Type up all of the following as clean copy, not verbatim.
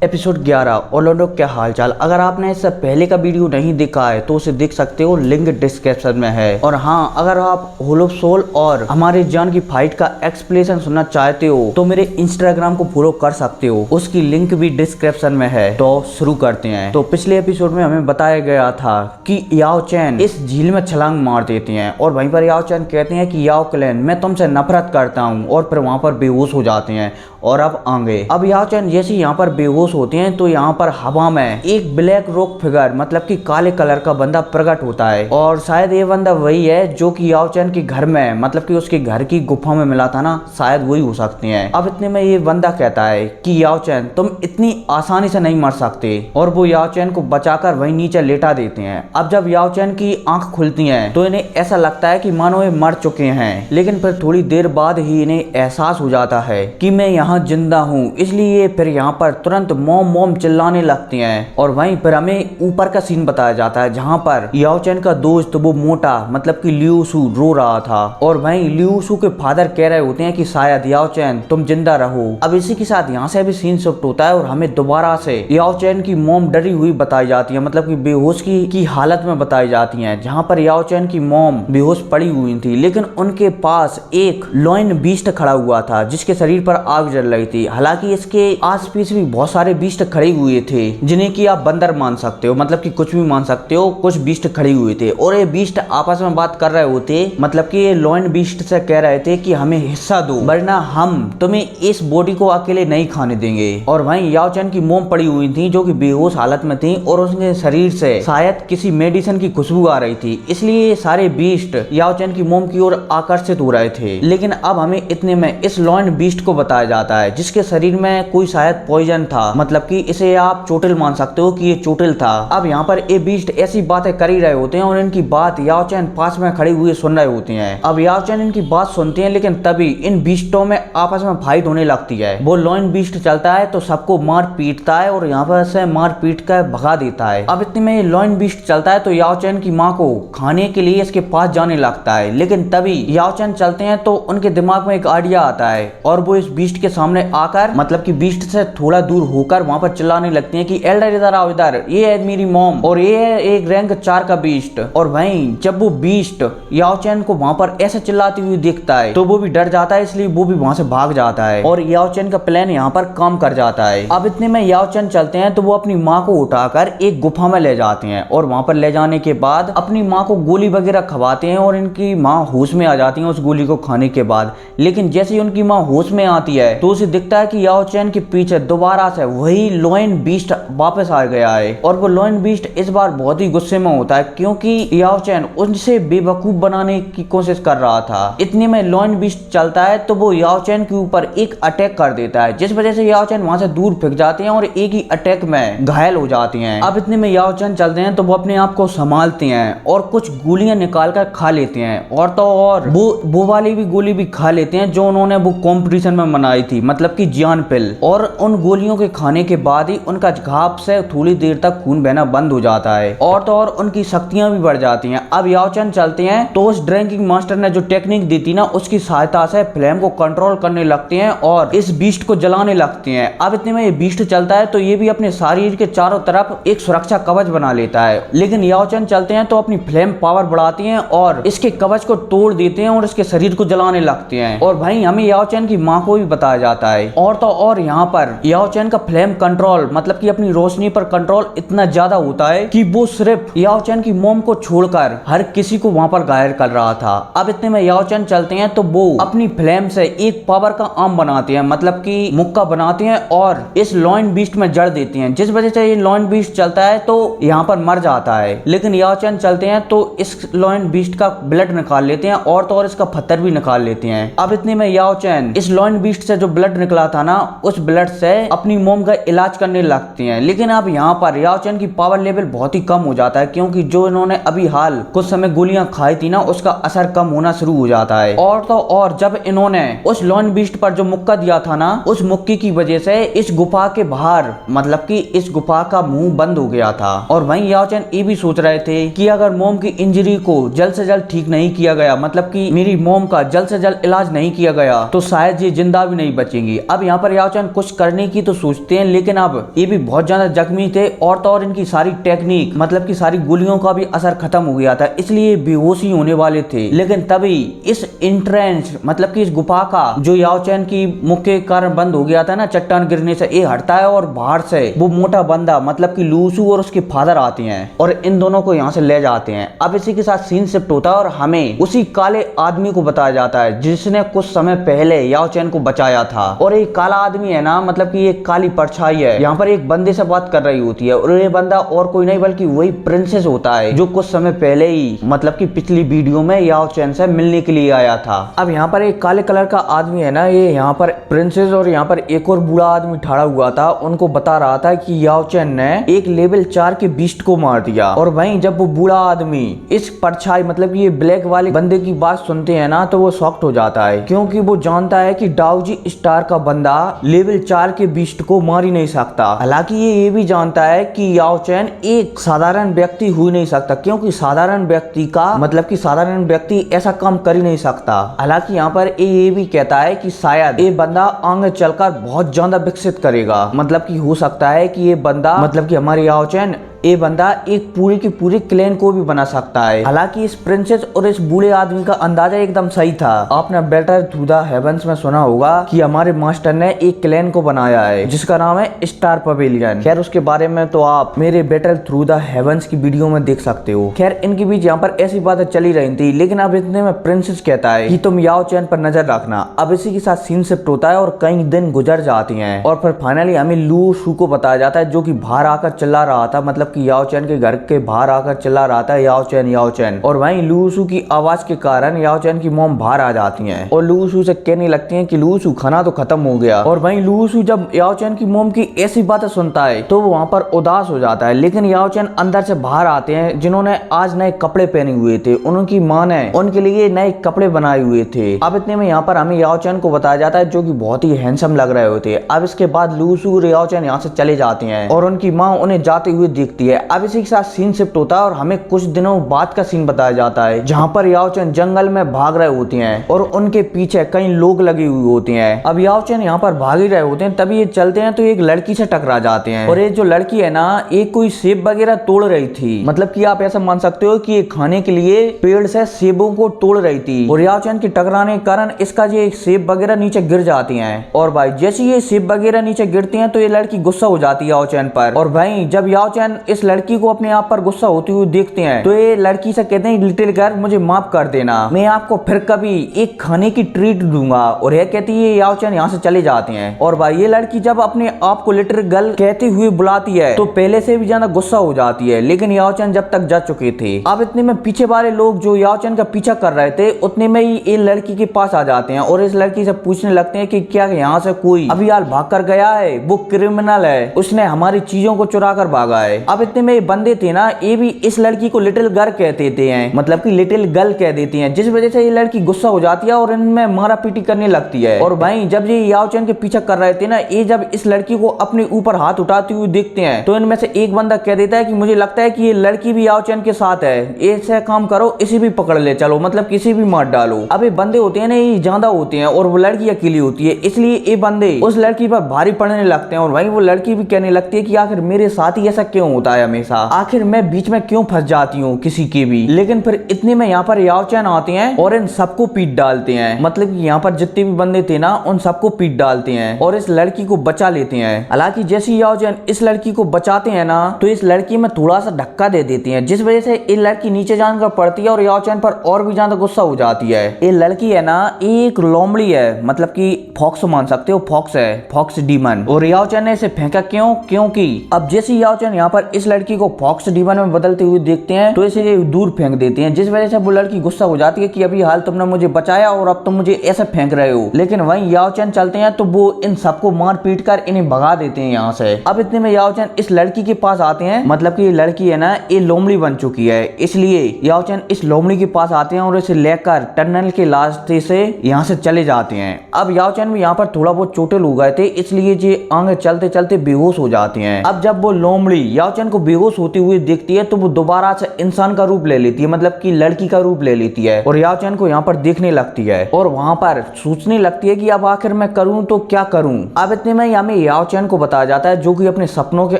Episode 11 ओर्लैंडो क्या हालचाल। अगर आपने इससे पहले का वीडियो नहीं देखा है तो उसे देख सकते हो, लिंक डिस्क्रिप्शन में है। और हाँ, अगर आप होलो सोल और हमारे जान की फाइट का एक्सप्लेनेशन सुनना चाहते हो तो मेरे इंस्टाग्राम को फॉलो कर सकते हो, उसकी लिंक भी डिस्क्रिप्शन में है। तो शुरू करते हैं। तो पिछले एपिसोड में हमें बताया गया था कि याओ चैन इस झील में छलांग मार देते हैं और वहीं पर याओ चैन कहते हैं कि याओ क्लैन मैं तुमसे नफरत करता हूँ, और फिर वहां पर बेहोश हो जाते हैं। और अब याओ चैन जैसे यहाँ पर बेहोश होते हैं तो यहाँ पर हवा में एक ब्लैक रॉक फिगर मतलब कि काले कलर का बंदा प्रकट होता है, और शायद ये बंदा वही है जो कि याओ चैन के घर में मतलब कि उसके घर की गुफा में मिला था ना, शायद वही हो सकते हैं। अब इतने में ये बंदा कहता है कि याओ चैन तुम इतनी आसानी से नहीं मर सकते, और वो याओ चैन को बचाकर वहीं नीचे लेटा देते हैं। अब जब याओ चैन की आंख खुलती है तो इन्हें ऐसा लगता है कि मानो ये मर चुके हैं, लेकिन फिर थोड़ी देर बाद ही इन्हें एहसास हो जाता है कि मैं यहाँ जिंदा हूँ। इसलिए फिर यहाँ पर तुरंत मोम मोम चिल्लाने लगती हैं। और वहीं पर हमें ऊपर का सीन बताया जाता है जहाँ पर याओ चैन का दोस्त वो मोटा मतलब कि लियू शू रो रहा था, और वहीं लियू शू के फादर कह रहे होते हैं कि शायद याओ चैन तुम जिंदा रहो। अब इसी के साथ यहाँ से अभी सीन शिफ्ट होता है और हमें दोबारा से याओ चैन की मोम डरी हुई बताई जाती है, मतलब कि बेहोश की हालत में बताई जाती है, जहाँ पर याओ चैन की मोम बेहोश पड़ी हुई थी, लेकिन उनके पास एक लॉयन बीस्ट खड़ा हुआ था जिसके शरीर पर आग जल रही थी। हालांकि इसके आसपास भी बहुत सारे बीस्ट खड़े हुए थे जिन्हें कि आप बंदर मान सकते हो, मतलब कि कुछ भी मान सकते हो। कुछ बीस्ट खड़े हुए थे और ये बीस्ट आपस में बात कर रहे होते, मतलब कि ये लॉयन बीस्ट से कह रहे थे कि हमें हिस्सा दो वरना हम तुम्हें इस बॉडी को अकेले नहीं खाने देंगे। और वहीं याओ चैन की मोम पड़ी हुई थी जो कि बेहोश हालत में थी, और उसके शरीर से शायद किसी मेडिसिन की खुशबू आ रही थी, इसलिए सारे बीस्ट याओ चैन की मोम की ओर आकर्षित हो रहे थे। लेकिन अब हमें इतने में इस लॉयन बीस्ट को बताया जाता है जिसके शरीर में कोई शायद पॉइजन था, मतलब कि इसे आप चोटिल मान सकते हो कि ये चोटिल था। अब यहाँ पर ये बीस्ट ऐसी बातें कर ही रहे होते हैं और इनकी बात याओ चैन पास में खड़े हुए सुन रहे होते हैं। अब याओ चैन इनकी बात सुनते हैं, लेकिन तभी इन बीस्टों में आपस में फाइट होने लगती है। वो लॉयन बीस्ट चलता है तो सबको मार पीटता है और यहाँ पर से मार पीट कर भगा देता है। अब इतने में ये लॉयन बीस्ट चलता है तो याओ चैन की माँ को खाने के लिए इसके पास जाने लगता है, लेकिन तभी याओ चैन चलते हैं तो उनके दिमाग में एक आइडिया आता है और वो इस बीस्ट के सामने आकर मतलब कि बीस्ट से थोड़ा दूर होकर वहां पर चिल्लाने लगते हैं कि एल्डर इधर आओ, इधर ये है मेरी मॉम और ये है एक रैंक 4 का बीस्ट। और वहीं जब वो बीस्ट याओ चैन को वहां पर ऐसे चिल्लाती हुई देखता है तो वो भी डर जाता है, इसलिए वो भी वहां से भाग जाता है और याओ चैन का प्लान यहाँ पर काम कर जाता है। अब इतने में याओ चैन चलते हैं तो वो अपनी माँ को उठाकर एक गुफा में ले जाते हैं, और वहां पर ले जाने के बाद अपनी माँ को गोली वगैरह खवाते हैं और इनकी माँ होश में आ जाती है उस गोली को खाने के बाद। लेकिन जैसे ही उनकी माँ होश में आती है तो उसे दिखता है कि याओ चैन के पीछे दोबारा से वही लॉयन बीस्ट वापस आ गया है, और वो लॉयन बीस्ट इस बार बहुत ही गुस्से में होता है क्योंकि याओ चैन उनसे बेवकूफ बनाने की कोशिश कर रहा था। इतने में लॉयन बीस्ट चलता है तो वो याओ चैन के ऊपर एक अटैक कर देता है, जिस वजह से याओ चैन वहां से दूर फेंक जाते हैं और एक ही अटैक में घायल हो जाते हैं। अब इतने में याओ चैन चलते हैं तो वो अपने आप को संभालते हैं और कुछ गोलियां निकाल कर खा लेते हैं, और तो और वो वाली भी गोली भी खा लेते हैं जो उन्होंने वो कॉम्पिटिशन में बनाई थी, मतलब की जियान पिल। और उन गोलियों के खाने के बाद ही उनका घाव से थोड़ी देर तक खून बहना बंद हो जाता है, और तो और उनकी शक्तियां भी बढ़ जाती हैं। अब याओ चैन चलते हैं तो उस ड्रिंकिंग मास्टर ने जो टेक्निक दी थी ना, उसकी सहायता से फ्लेम को कंट्रोल करने लगते हैं और इस बीस्ट को जलाने लगते हैं। अब इतने में ये बीस्ट चलता है तो ये भी अपने शरीर के चारों तरफ एक सुरक्षा कवच बना लेता है, लेकिन याओ चैन चलते हैं तो अपनी फ्लेम पावर बढ़ाती हैं और इसके कवच को तोड़ देते हैं और इसके शरीर को जलाने लगते हैं। और भाई हमें याओ चैन की माँ को भी बताया जाता है, और तो और यहाँ पर याओ चैन का फ्लेम कंट्रोल मतलब कि अपनी रोशनी पर कंट्रोल इतना ज्यादा होता है कि वो सिर्फ याओ चैन की मोम को छोड़कर हर किसी को वहां पर घायल कर रहा था। अब इतने में याओ चैन चलते हैं तो वो अपनी फ्लेम से एक पावर का आर्म बनाते हैं, मतलब कि मुक्का बनाते हैं और इस लॉयन बीस्ट में जड़ देते हैं, जिस वजह से ये लॉयन बीस्ट चलता है तो यहाँ पर मर जाता है। लेकिन याओ चैन चलते हैं तो इस लॉयन बीस्ट का ब्लड निकाल लेते हैं और तो और इसका पत्थर भी निकाल लेते हैं। अब इतने में याओ चैन इस लॉयन बीस्ट से जो ब्लड निकला था ना, उस ब्लड से अपनी मोम का इलाज करने लगते हैं। लेकिन अब यहाँ पर याओ चैन की पावर लेवल बहुत ही कम हो जाता है क्योंकि जो इन्होंने अभी हाल कुछ समय गोलियां खाई थी ना, उसका असर कम होना शुरू हो जाता है। और तो और जब इन्होंने उस लॉयन बीस्ट पर जो मुक्का दिया था ना, उस मुक्के की वजह से इस गुफा के बाहर मतलब कि इस गुफा का मुंह बंद हो गया था। और वहीं याओ चैन ये भी सोच रहे थे कि अगर मोम की इंजरी को जल्द से जल्द ठीक नहीं किया गया, मतलब कि मेरी मोम का जल्द से जल्द इलाज नहीं किया गया, तो शायद ये जिंदा भी नहीं बचेंगी। अब यहाँ पर याओ चैन कुछ करने की तो सोचते पहुंचते हैं, लेकिन अब ये भी बहुत ज्यादा जख्मी थे और इनकी सारी टेक्निक मतलब की सारी गोलियों का भी असर खत्म हो गया था, इसलिए बेहोशी होने वाले थे। लेकिन तभी इस इंट्रेंस मतलब की इस गुफा का जो याओ चैन की मुख के कारण बंद हो गया था ना चट्टान गिरने से, ये हटता है और बाहर से वो मोटा बंदा मतलब की लूसू और उसके फादर आते हैं और इन दोनों को यहाँ से ले जाते हैं। अब इसी के साथ सीन शिफ्ट होता है और हमें उसी काले आदमी को बताया जाता है जिसने कुछ समय पहले याओ चैन को बचाया था। और एक काला आदमी है ना मतलब कि एक काली परछाई है, यहाँ पर एक बंदे से बात कर रही होती है और ये बंदा और कोई नहीं बल्कि वही प्रिंसेस होता है जो कुछ समय पहले ही मतलब कि पिछली वीडियो में याओ चैन से मिलने के लिए आया था। अब यहाँ पर एक काले कलर का आदमी है ना, ये यहाँ पर प्रिंसेस और यहाँ पर एक और बूढ़ा आदमी ठहरा हुआ था, उनको बता रहा था कि याओ चैन ने एक लेवल 4 के बीस्ट को मार दिया। और वहीं जब वो बूढ़ा आदमी इस परछाई मतलब ये ब्लैक वाले बंदे की बात सुनते हैं ना तो वो शॉक्ड हो जाता है, क्योंकि वो जानता है कि डाउजी स्टार का बंदा लेवल 4 के बीस्ट को मार ही नहीं सकता। हालांकि ये भी जानता है कि याओ चैन एक साधारण व्यक्ति हो नहीं सकता, क्योंकि साधारण व्यक्ति का मतलब कि साधारण व्यक्ति ऐसा काम कर ही नहीं सकता। हालांकि यहाँ पर ये भी कहता है कि शायद ये बंदा आगे चलकर बहुत ज्यादा विकसित करेगा, मतलब कि हो सकता है कि ये बंदा मतलब कि हमारे याओ चैन ये बंदा एक पूरी की पूरी क्लैन को भी बना सकता है। हालांकि इस प्रिंसेस और इस बूढ़े आदमी का अंदाजा एकदम सही था। आपने बेटर थ्रू द हेवंस में सुना होगा कि हमारे मास्टर ने एक क्लैन को बनाया है जिसका नाम है स्टार पवेलियन। खैर उसके बारे में तो आप मेरे बेटर थ्रू द हेवंस की वीडियो में देख सकते हो। खैर इनके बीच यहाँ पर ऐसी बातें चली रही थी, लेकिन अब इतने में प्रिंसेस कहता है कि तुम याओ चैन पर नजर रखना। अब इसी के साथ सीन शिफ्ट होता है और कई दिन गुजर जाती हैं और फिर फाइनली हमें लू शू को बताया जाता है जो कि बाहर आकर चिल्ला रहा था, मतलब कि याओ चैन के घर के बाहर आकर चिल्ला रहा था याओ चैन याओ चैन। और वहीं लूसू की आवाज के कारण याओ चैन की मॉम बाहर आ जाती हैं और लूसू से कहने लगती हैं कि लूसू खाना तो खत्म हो गया। और वहीं लूसू जब याओ चैन की मॉम की ऐसी बातें सुनता है तो वो वहां पर उदास हो जाता है, लेकिन याओ चैन अंदर से बाहर आते हैं जिन्होंने आज नए कपड़े पहने हुए थे, उनकी माँ ने उनके लिए नए कपड़े बनाए हुए थे। अब इतने में यहाँ पर हमें याओ चैन को बताया जाता है जो कि बहुत ही हैंडसम लग रहे होते हैं। अब इसके बाद लूसू और याओ चैन यहाँ से चले जाते हैं और उनकी माँ उन्हें जाते हुए देखती है। अब इसी के साथ सीन शिफ्ट होता है और हमें कुछ दिनों बाद का सीन बताया जाता है जहाँ पर याओ चैन जंगल में भाग रहे होते हैं और उनके पीछे कई लोग लगे हुए होते हैं। अब याओ चैन यहाँ पर भाग ही रहे होते हैं, तभी ये चलते हैं तो एक लड़की से टकरा जाते हैं और ये जो लड़की है ना एक कोई सेब वगैरह तोड़ रही थी, मतलब कि आप ऐसा मान सकते हो कि ये खाने के लिए पेड़ से सेबों को तोड़ रही थी और याओ चैन के टकराने के कारण इसका जो सेब वगैरह नीचे गिर जाती हैं। और भाई जैसे ये सेब वगैरह नीचे गिरती हैं तो ये लड़की गुस्सा हो जाती है याओ चैन पर। और भाई जब याओ चैन इस लड़की को अपने आप पर गुस्सा होती हुई देखते हैं तो ये लड़की से कहते हैं लिटिल गर्ल मुझे माफ कर देना, मैं आपको फिर कभी एक खाने की ट्रीट दूंगा। और यह कहती है याओ चैन यहाँ से चले जाते हैं। और भाई ये लड़की जब अपने आप को लिटिल गर्ल कहते हुए बुलाती है तो पहले से भी ज्यादा गुस्सा हो जाती है, लेकिन याओ चैन जब तक जा चुके थे। अब इतने में पीछे वाले लोग जो याओ चैन का पीछा कर रहे थे उतने में ही ये लड़की के पास आ जाते हैं और इस लड़की से पूछने लगते हैं कि क्या यहाँ से कोई अभी हाल भाग कर गया है, वो क्रिमिनल है, उसने हमारी चीजों को चुरा कर भागा है। अब इतने में ये बंदे थे ना ये भी इस लड़की को लिटिल गर्ल कहते हैं, मतलब कि लिटिल गर्ल कह देती हैं, जिस वजह से ये लड़की गुस्सा हो जाती है और इनमें मारा पीटी करने लगती है। और भाई जब ये याओ चैन के पीछा कर रहे थे ना ये जब इस लड़की को अपने ऊपर हाथ उठाती हुई देखते हैं तो इनमें से एक बंदा कह देता है कि मुझे लगता है कि ये लड़की भी याओ चैन के साथ है, ऐसा काम करो इसे भी पकड़ ले चलो, मतलब किसी भी मार डालो। अब ये बंदे होते हैं ना ये ज्यादा होते हैं और वो लड़की अकेली होती है, इसलिए ये बंदे उस लड़की पर भारी पड़ने लगते हैं। और वहीं वो लड़की भी कहने लगती है कि आखिर मेरे साथ ही ऐसा क्यों होता है हमेशा, आखिर मैं बीच में क्यों फंस जाती हूँ किसी के भी। लेकिन फिर इतने में यहाँ पर याओ चैन आते हैं और इन सबको पीट डालते हैं, मतलब कि यहाँ पर जितने भी बंदे थे ना उन सबको पीट डालते हैं और इस लड़की को बचा लेते हैं। हालांकि जैसे याओ चैन इस लड़की को बचाते हैं ना तो इस लड़की में थोड़ा सा धक्का दे देती है, जिस वजह से ये लड़की नीचे जानकर पड़ती है और याओ चैन पर और भी ज्यादा गुस्सा हो जाती है। ये लड़की है ना एक लोमड़ी है, मतलब कि फॉक्स मान सकते हो, फॉक्स है, फॉक्स डीमन। और याओ चैन ने इसे फेंका क्यों, क्योंकि अब जैसे याओ चैन यहाँ पर इस लड़की को फॉक्स डीमन में बदलते हुए देखते हैं तो इसे दूर फेंक देते हैं, जिस वजह से वो लड़की गुस्सा हो जाती है कि अभी हाल तुमने मुझे बचाया और अब तुम मुझे ऐसे फेंक रहे हो। लेकिन वहीं याओ चैन चलते हैं तो वो इन सबको मार पीट कर इन्हें भगा देते हैं यहाँ से। अब इतने में याओ चैन इस लड़की के पास आते हैं, मतलब कि ये लड़की है ना ये लोमड़ी बन चुकी है, इसलिए याओ चैन इस लोमड़ी के पास आते हैं और इसे लेकर टनल के रास्ते से यहाँ से चले जाते हैं। अब याओ चैन भी यहाँ पर थोड़ा बहुत चोटिल हो गए थे, इसलिए ये आगे चलते चलते बेहोश हो जाते हैं। अब जब वो लोमड़ी याओ चैन चैन को बेहोश होते हुए देखती है तो वो दोबारा से इंसान का रूप ले लेती है, मतलब कि लड़की का रूप ले लेती है और याओ चैन को यहाँ पर देखने लगती है और वहां पर सोचने लगती है कि अब आखिर मैं करूं तो क्या करूं। अब इतने में हमें याओ चैन को बताया जाता है जो कि अपने सपनों के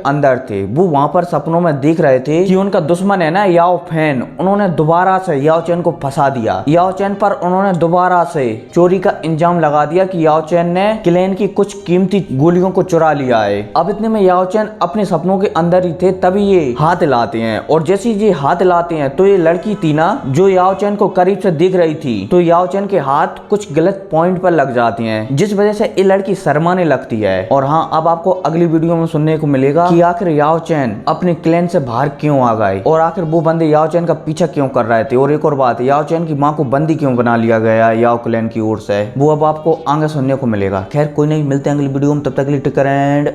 अंदर थे। वो वहां पर सपनों में देख रहे थे कि उनका दुश्मन है ना याओ फैन, उन्होंने दोबारा से याओ चैन को फंसा दिया। याओ चैन पर उन्होंने दोबारा से चोरी का इंजाम लगा दिया कि याओ चैन ने क्लेन की कुछ कीमती गोलियों को चुरा लिया है। अब इतने में याओ चैन अपने सपनों के अंदर ही थे, तभी ये हाथ लाते हैं और जैसे ये हाथ लाते हैं तो ये लड़की थी ना जो याओ चैन को करीब से देख रही थी, तो याओ चैन के हाथ कुछ गलत पॉइंट पर लग जाती हैं, जिस वजह से ये लड़की शर्माने लगती है। और हाँ, अब आपको अगली वीडियो में सुनने को मिलेगा कि आखिर याओ चैन अपने क्लैन से बाहर क्यों आ गए और आखिर वो बंदे याओ चैन का पीछा क्यों कर रहे थे। और एक और बात, याओ चैन की माँ को बंदी क्यों बना लिया गया याओ क्लैन की ओर से, वो अब आपको आगे सुनने को मिलेगा। खैर कोई नहीं, मिलते हैं अगली वीडियो में, तब तक के लिए टेक केयर एंड